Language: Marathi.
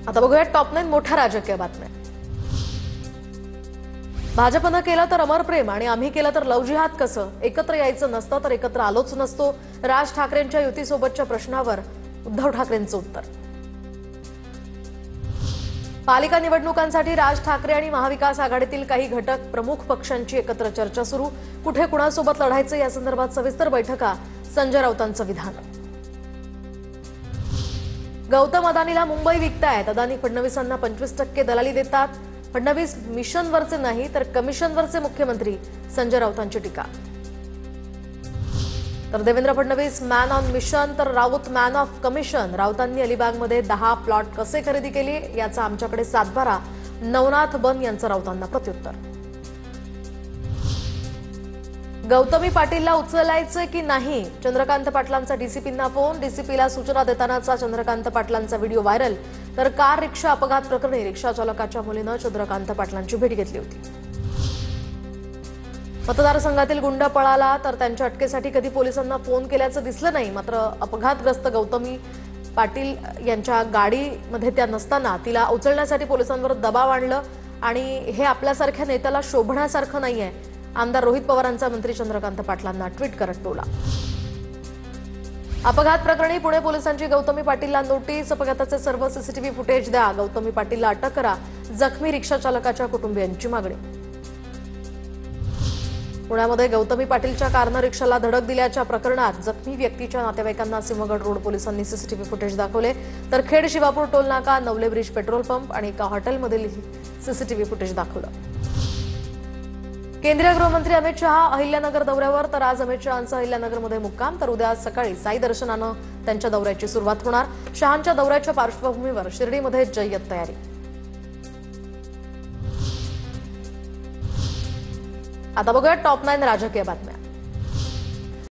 आता बघूया टॉप 9 मोठ्या राजकीय बातम्या। भाजपनं केलं तर अमर प्रेम आणि आम्ही केलं तर लव जिहाद कसं? एकत्र यायचं नसतं तर एकत्र आलोच नसतो। राज ठाकरेंच्या युतीसोबतच्या प्रश्नावर उद्धव ठाकरेंचं उत्तर। पालिका निवडणुकांसाठी राज ठाकरे आणि महाविकास आघाडीतील काही घटक प्रमुख पक्षांची एकत्र चर्चा सुरू। कुठे कुणासोबत लढायचं या संदर्भात सविस्तर बैठका। संजय राऊतांचं विधान। गौतम अदानीला मुंबई विकतायत। अदानी फडणवीसांना 25% दलाली देतात। फडणवीस मिशनवरचे नाही तर कमिशनवरचे मुख्यमंत्री। संजय राऊतांची टीका। तर Devendra Fadnavis man on mission तर राऊत मॅन ऑफ कमिशन। राऊतांनी अलिबागमध्ये 10 प्लॉट कसे खरेदी केले याचा आमच्याकडे सातबारा। नवनाथ बन यांचं राऊतांना प्रत्युत्तर। गौतमी पाटीलला उचलायचं की नाही? चंद्रकांत पाटलांचा डीसीपींना फोन। डीसीपीला सूचना देतानाचा चंद्रकांत पाटलांचा व्हिडिओ व्हायरल। तर कार रिक्षा अपघात प्रकरणी रिक्षा चालकाच्या मुलीनं चंद्रकांत पाटलांची भेट घेतली होती। मतदारसंघातील गुंड पळाला तर त्यांच्या अटकेसाठी कधी पोलिसांना फोन केल्याचं दिसलं नाही। मात्र अपघातग्रस्त गौतमी पाटील यांच्या गाडीमध्ये त्या नसताना तिला उचलण्यासाठी पोलिसांवर दबाव आणलं आणि हे आपल्यासारख्या नेत्याला शोभण्यासारखं नाहीये। आमदार रोहित पवारांचा मंत्री चंद्रकांत पाटलांना ट्विट करत टोला। अपघात प्रकरणी पुणे पोलिसांची गौतमी पाटीलला नोटीस। अपघाताचे सर्व सीसीटीव्ही फुटेज द्या। गौतमी पाटीलला अटक करा। जखमी रिक्षा चालकाच्या कुटुंबियांची मागणी। पुण्यामध्ये गौतमी पाटीलच्या कारनं रिक्षाला धडक दिल्याच्या प्रकरणात जखमी व्यक्तीच्या नातेवाईकांना सिंहगड रोड पोलिसांनी सीसीटीव्ही फुटेज दाखवले। तर खेड शिवापूर टोल नाका, नवले ब्रिज पेट्रोल पंप आणि एका हॉटेलमधील सीसीटीव्ही फुटेज दाखवलं। केंद्रीय गृहमंत्री अमित शहा अहिल्यानगर दौऱ्यावर। तर आज अमित शहांचा अहिल्यानगरमध्ये मुक्काम। तर उद्या सकाळी साई दर्शनानं त्यांच्या दौऱ्याची सुरुवात होणार। शहांच्या दौऱ्याच्या पार्श्वभूमीवर शिर्डीमध्ये जय्यत तयारी। आता बघूया टॉप 9 राजकीय बातम्या।